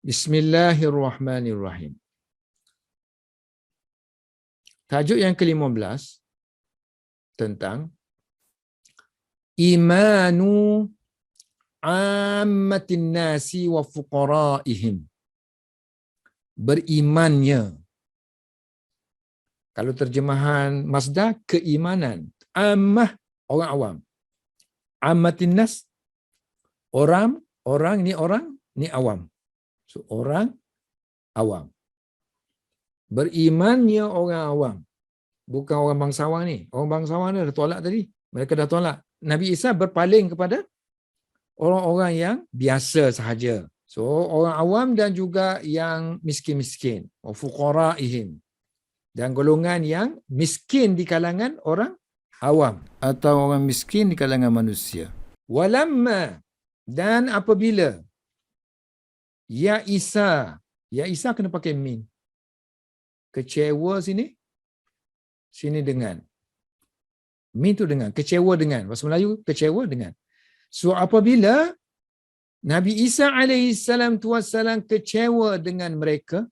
Bismillahirrahmanirrahim. Tajuk yang ke-15 tentang imanu ammatin nasi wa fuqaraihim. Berimannya. Kalau terjemahan masdar, keimanan. Ammah, orang awam. Ammatin nas, orang ni awam. So, orang awam. Berimannya orang awam. Bukan orang bangsawan ni. Orang bangsawan ni dah tolak tadi. Mereka dah tolak. Nabi Isa berpaling kepada orang-orang yang biasa sahaja. So, orang awam dan juga yang miskin-miskin. Fuqaraihim. Dan golongan yang miskin di kalangan orang awam. Atau orang miskin di kalangan manusia. Walamma. Dan apabila. Ya Isa. Ya Isa kena pakai min. Kecewa sini. Sini dengan. Min tu dengan. Kecewa dengan. Bahasa Melayu, kecewa dengan. So, apabila Nabi Isa alaihissalam kecewa dengan mereka,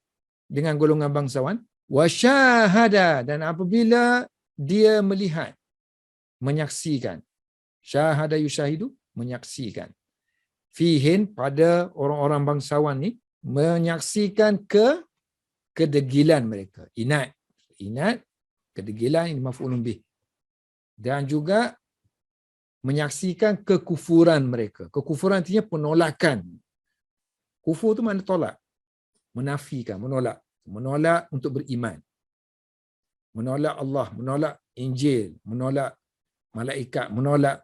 dengan golongan bangsawan, wasyahada, dan apabila dia melihat, menyaksikan. Syahada yusyahidu, menyaksikan. Fihin, pada orang-orang bangsawan ni, menyaksikan kedegilan mereka. Inat, kedegilan ini maf'ulun bih. Dan juga menyaksikan kekufuran mereka. Kekufuran artinya penolakan. Kufur tu makna tolak. Menafikan, menolak. Menolak untuk beriman. Menolak Allah, menolak Injil, menolak malaikat, menolak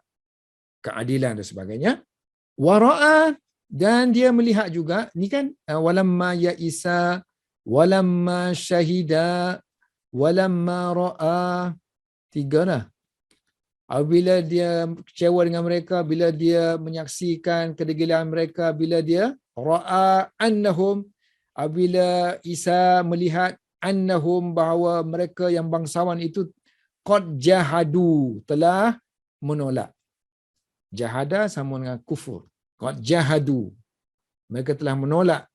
keadilan dan sebagainya. Wara'a, dan dia melihat juga, ni kan walamma ya Isa, walamma syahida, walamma ra'a, 3 dah. Bila dia kecewa dengan mereka, bila dia menyaksikan kedegilan mereka, bila dia ra'a annahum, bila Isa melihat annahum, bahawa mereka yang bangsawan itu qad jahadu, telah menolak. Jahada sama dengan kufur. Qad jahadu, mereka telah menolak.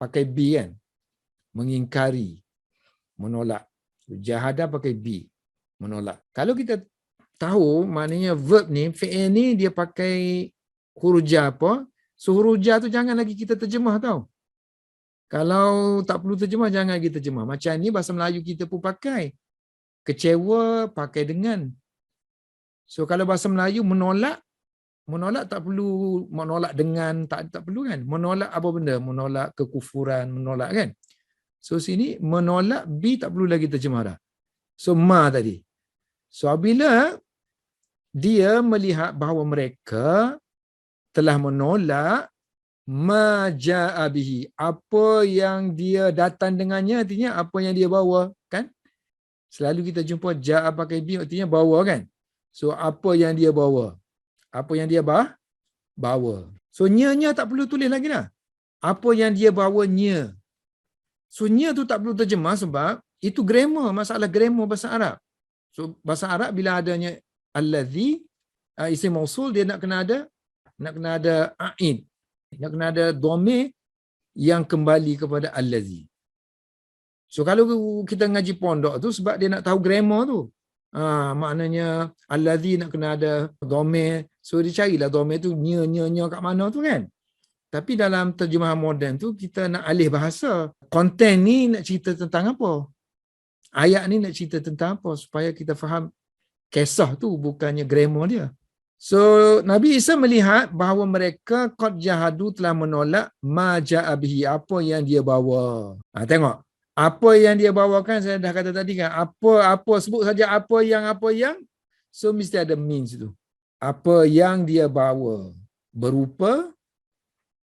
Pakai B kan, mengingkari, menolak. Jahada pakai B, menolak. Kalau kita tahu maknanya verb ni, fi'il ni dia pakai huruf jar apa, so huruf jar tu jangan lagi kita terjemah tau. Kalau tak perlu terjemah, jangan lagi terjemah. Macam ni bahasa Melayu kita pun pakai. Kecewa pakai dengan. So kalau bahasa Melayu menolak tak perlu menolak dengan, tak perlu kan. Menolak apa benda? Menolak kekufuran, menolak kan. So sini menolak B tak perlu lagi terjemah dah. So ma tadi. So bila dia melihat bahawa mereka telah menolak ma ja'a bihi, apa yang dia datang dengannya, artinya apa yang dia bawa kan. Selalu kita jumpa ja'a pakai bi, artinya bawa kan. So apa yang dia bawa, apa yang dia bawa. So nya tak perlu tulis lagi dah. Apa yang dia bawanya. So nya tu tak perlu terjemah sebab itu grammar, masalah grammar bahasa Arab. So bahasa Arab bila adanya allazi, isim mausul, dia nak kena ada a'id. Nak kena ada dhamir yang kembali kepada allazi. So kalau kita ngaji pondok tu sebab dia nak tahu grammar tu. Maknanya allazi nak kena ada dhamir. So dia carilah dhamir tu nya kat mana tu kan. Tapi dalam terjemahan moden tu kita nak alih bahasa. Konten ni nak cerita tentang apa? Ayat ni nak cerita tentang apa supaya kita faham kisah tu, bukannya grammar dia. So Nabi Isa melihat bahawa mereka qad jahadu, telah menolak ma ja'a bihi, apa yang dia bawa. Tengok. Apa yang dia bawakan, saya dah kata tadi kan. Apa sebut saja apa yang. So mesti ada means tu. Apa yang dia bawa berupa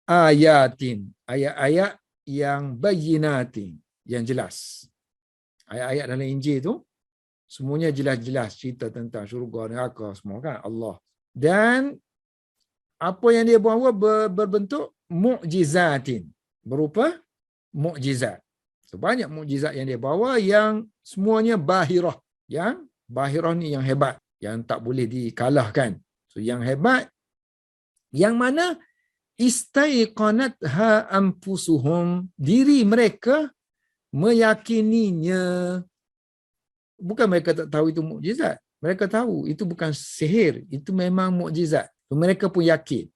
ayatin, ayat-ayat yang bayyinatin, yang jelas. Ayat-ayat dalam Injil tu semuanya jelas-jelas cerita tentang syurga, neraka semua kan, Allah. Dan apa yang dia bawa berbentuk mukjizatin, berupa mukjizat. So banyak mukjizat yang dia bawa yang semuanya bahirah. Yang bahirah ni yang hebat, yang tak boleh dikalahkan. So yang hebat, yang mana Istaiqanatha anfusuhum, diri mereka meyakininya. Bukan mereka tak tahu itu mukjizat. Mereka tahu itu bukan sihir, itu memang mukjizat. Mereka pun yakin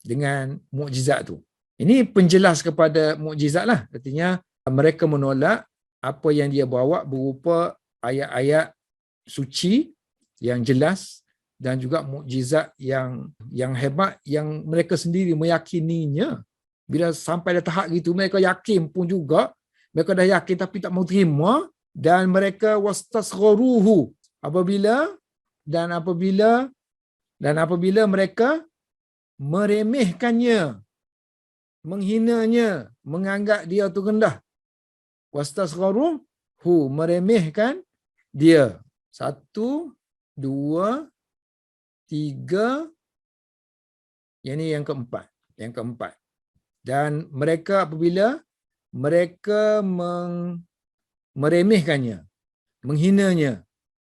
dengan mukjizat tu. Ini penjelas kepada mukjizat lah. Artinya mereka menolak apa yang dia bawa berupa ayat-ayat suci yang jelas dan juga mukjizat yang hebat yang mereka sendiri meyakininya. Bila sampai dah tahap gitu, mereka yakin pun juga. Mereka dah yakin tapi tak mau terima. Dan mereka wastasgharuhu, apabila mereka meremehkannya, menghinanya, menganggap dia tu rendah. Wastasgharuhu, meremehkan dia. 1, 2, 3. Yang ni yang keempat. Dan mereka apabila mereka meremehkannya, menghinanya,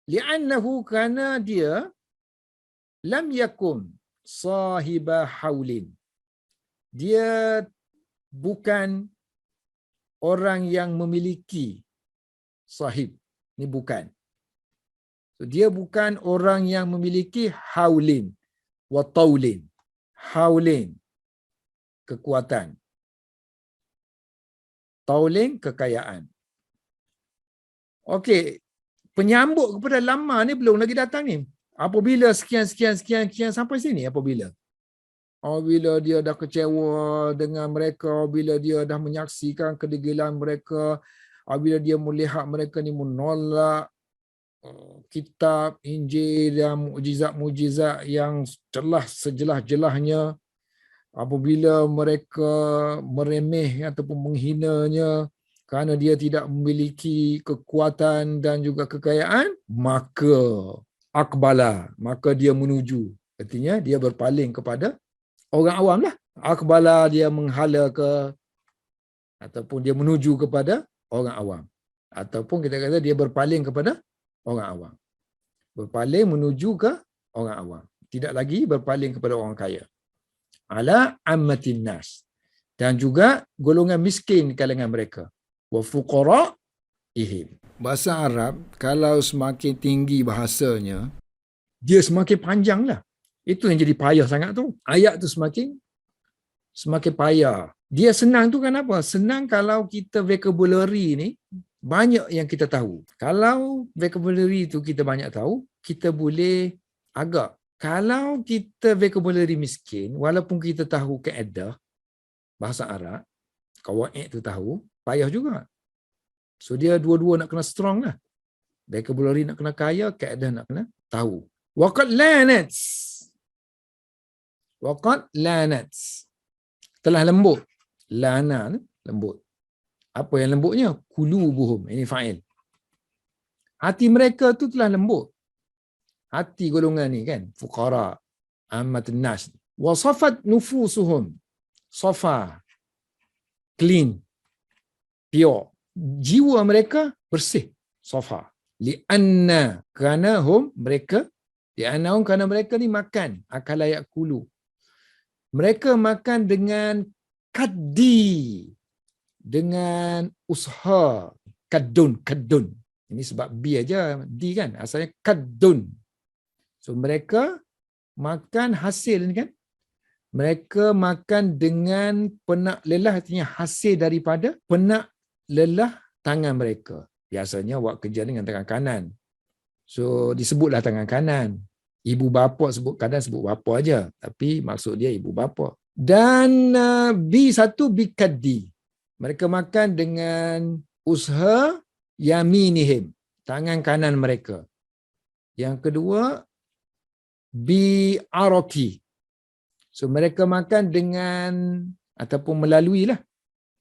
li'annahu, kerana dia lam yakun sahiba haulin, dia bukan orang yang memiliki sahib, ni bukan. So, dia bukan orang yang memiliki haulin wa taulin. Haulin, kekuatan. Taulin, kekayaan. Okey, penyambut kepada lama ni belum lagi datang ni. Apabila sekian sampai sini, apabila dia dah kecewa dengan mereka, bila dia dah menyaksikan kedegilan mereka, apabila dia melihat mereka ni menolak kitab, Injil dan mukjizat-mukjizat yang sejelas-jelasnya, apabila mereka meremeh ataupun menghinanya kerana dia tidak memiliki kekuatan dan juga kekayaan, maka akbala, maka dia menuju. Artinya dia berpaling kepada orang awam lah. Akbala, dia menghala ke, ataupun dia menuju kepada orang awam. Ataupun kita kata dia berpaling kepada orang awam. Berpaling menuju ke orang awam. Tidak lagi berpaling kepada orang kaya. Ala ammatin nas. Dan juga golongan miskin di kalangan mereka. Wa fuqara'ihim. Bahasa Arab, kalau semakin tinggi bahasanya, dia semakin panjang lah. Itu yang jadi payah sangat tu. Ayat tu semakin payah. Dia senang tu kan apa? Senang kalau kita vocabulary ni banyak yang kita tahu. Kalau vocabulary tu kita banyak tahu, kita boleh agak. Kalau kita vocabulary miskin, walaupun kita tahu kaedah bahasa Arab, kawaid tu tahu, payah juga. So dia dua-dua nak kena strong lah. Vocabulary nak kena kaya, kaedah nak kena tahu. Waqad lanats. Telah lembut. Lana, lembut. Apa yang lembutnya? Qulubuhum. Ini fa'il. Hati mereka tu telah lembut. Hati golongan ni kan. Fuqara. Ammatun nas. Wasafat nufusuhum. Safa. Clean. Pure. Jiwa mereka bersih. Safa. Li'anna. Kerana mereka. Li'annahum, kerana mereka ni makan. Akala ya'kulu. Mereka makan dengan kaddi, dengan usaha. Kadun. Ini sebab B aja, D kan, asalnya kadun. So mereka makan hasil ni kan. Mereka makan dengan penak lelah, artinya hasil daripada penak lelah tangan mereka. Biasanya buat kerja dengan tangan kanan. So disebutlah tangan kanan. Ibu bapa kadang sebut bapa aja, tapi maksud dia ibu bapa. Dan B1 bikaddi. Mereka makan dengan usaha yaminihim, tangan kanan mereka. Yang kedua bi araki. So mereka makan dengan ataupun melalui lah.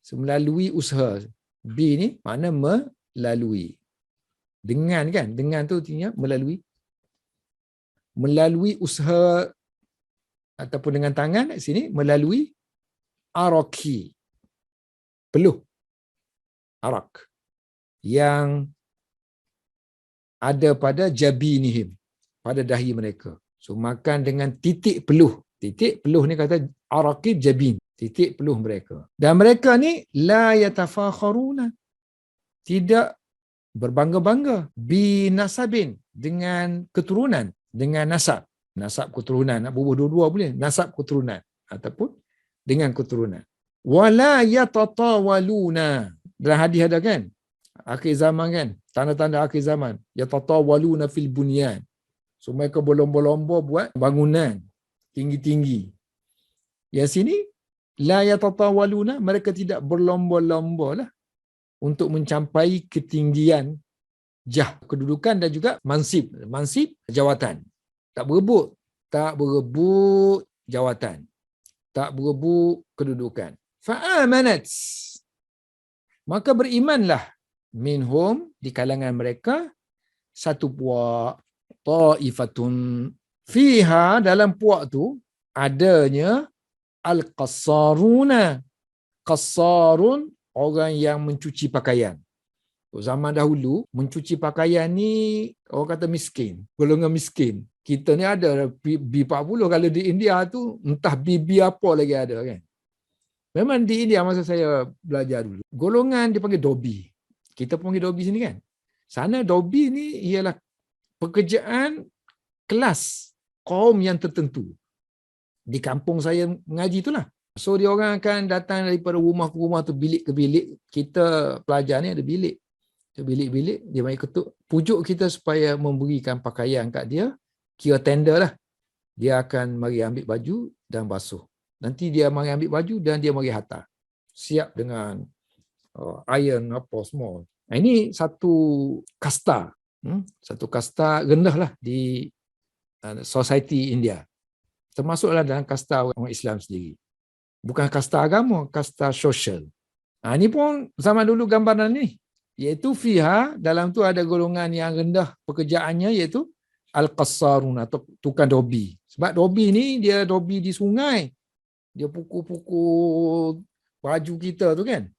So, melalui usaha. B ni makna melalui. Dengan kan? Dengan tu artinya melalui. Melalui usaha ataupun dengan tangan kat sini, melalui araki. Peluh. Arak. Yang ada pada jabinihim. Pada dahi mereka. So makan dengan titik peluh. Titik peluh ni kata araqib jabin. Titik peluh mereka. Dan mereka ni la yatafakharuna. Tidak berbangga-bangga. Binasabin. Dengan keturunan. Dengan nasab. Nasab keturunan. Nak bubuh dua-dua boleh. Nasab keturunan. Ataupun dengan keturunan. Wala yatatawaluna. Dalam hadis ada kan? Akhir zaman kan? Tanda-tanda akhir zaman. Yatatawaluna fil bunyan. So mereka berlomba-lomba buat bangunan tinggi-tinggi. Yang sini la yatatawaluna, mereka tidak berlomba-lomba lah untuk mencapai ketinggian jah kedudukan dan juga mansib jawatan. Tak berebut jawatan. Tak berebut kedudukan. Fa'amanat, maka berimanlah minhum, di kalangan mereka, satu puak, ta'ifatun fiha, dalam puak tu adanya al-qassaruna. Qassarun, orang yang mencuci pakaian. Zaman dahulu mencuci pakaian ni orang kata miskin, golongan miskin. Kita ni ada B40, kalau di India tu entah BB apa lagi ada kan. Memang di India masa saya belajar dulu, golongan dipanggil dobi. Kita panggil dobi sini kan. Sana dobi ni ialah pekerjaan kelas kaum yang tertentu. Di kampung saya mengaji itulah. So dia orang akan datang daripada rumah ke rumah tu, bilik ke bilik. Kita pelajar ni ada bilik. Bilik-bilik dia mari ketuk, pujuk kita supaya memberikan pakaian kat dia, kira tender lah. Dia akan mari ambil baju dan basuh. Nanti dia mari ambil baju dan dia mari hantar. Siap dengan iron apa semua. Ini satu kasta. Satu kasta rendah lah di society India. Termasuklah dalam kasta orang Islam sendiri. Bukan kasta agama, kasta sosial. Ini pun zaman dulu gambaran ni. Iaitu fiha, dalam tu ada golongan yang rendah pekerjaannya, iaitu al-qassarun atau tukang dobi. Sebab dobi ni dia dobi di sungai. Dia pukul-pukul baju kita tu kan.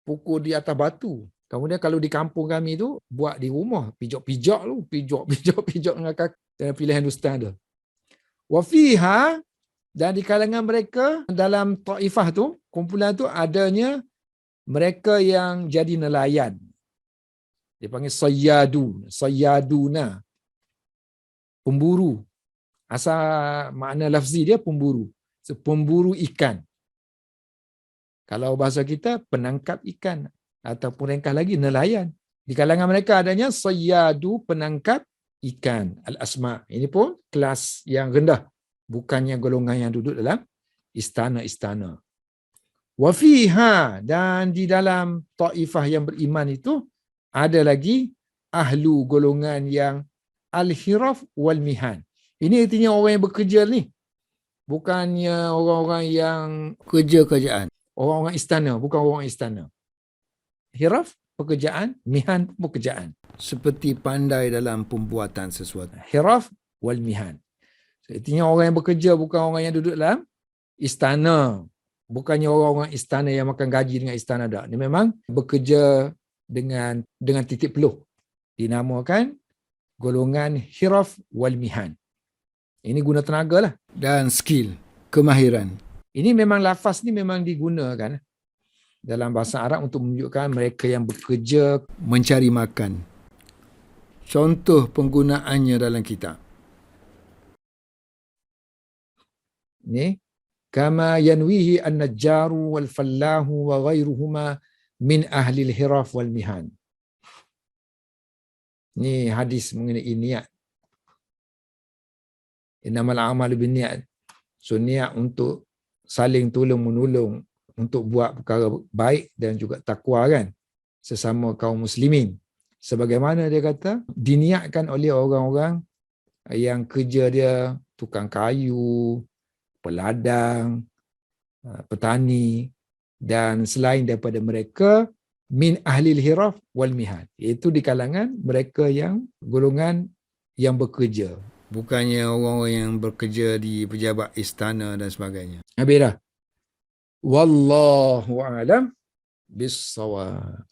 Pukul di atas batu. Kemudian kalau di kampung kami tu buat di rumah, pijak-pijak lu, pijak dengan kaki. Dan pilihan ustaz tu. Wa fiha, dan di kalangan mereka dalam taifah tu, kumpulan tu adanya mereka yang jadi nelayan. Dia panggil sayyaduna. Pemburu. Asal makna lafzi dia pemburu. Pemburu ikan. Kalau bahasa kita penangkap ikan, ataupun ringkas lagi nelayan. Di kalangan mereka adanya sayyadu, penangkap ikan. Al-asma. Ini pun kelas yang rendah. Bukannya golongan yang duduk dalam istana-istana. Wa fiha, dan di dalam taifah yang beriman itu ada lagi ahlu golongan yang al-hiraf wal mihan. Ini artinya orang yang bekerja ni. Bukannya orang-orang yang kerja-kerjaan. Orang-orang istana, bukan orang istana. Hiraf, pekerjaan. Mihan, pekerjaan. Seperti pandai dalam pembuatan sesuatu. Hiraf wal mihan. Artinya orang yang bekerja bukan orang yang duduk dalam istana. Bukannya orang-orang istana yang makan gaji dengan istana dak. Dia memang bekerja dengan titik peluh. Dinamakan golongan hiraf wal mihan. Ini guna tenaga lah. Dan skill, kemahiran. Ini memang lafaz ni memang digunakan dalam bahasa Arab untuk menunjukkan mereka yang bekerja mencari makan. Contoh penggunaannya dalam kitab. Ni, kama yanwihi an-najjaru wal fallahu wa ghairuhuma min ahli al-hiraf wal mihan. Ni hadis mengenai niat. Innamal a'malu binniyat. So niat untuk saling tolong-menolong untuk buat perkara baik dan juga takwa kan sesama kaum muslimin. Sebagaimana dia kata diniatkan oleh orang-orang yang kerja dia tukang kayu, peladang, petani, dan selain daripada mereka min ahlil hiraf wal mihan, iaitu di kalangan mereka yang golongan yang bekerja, bukannya orang-orang yang bekerja di pejabat istana dan sebagainya. Habis dah. Wallahu a'lam bis-shawab.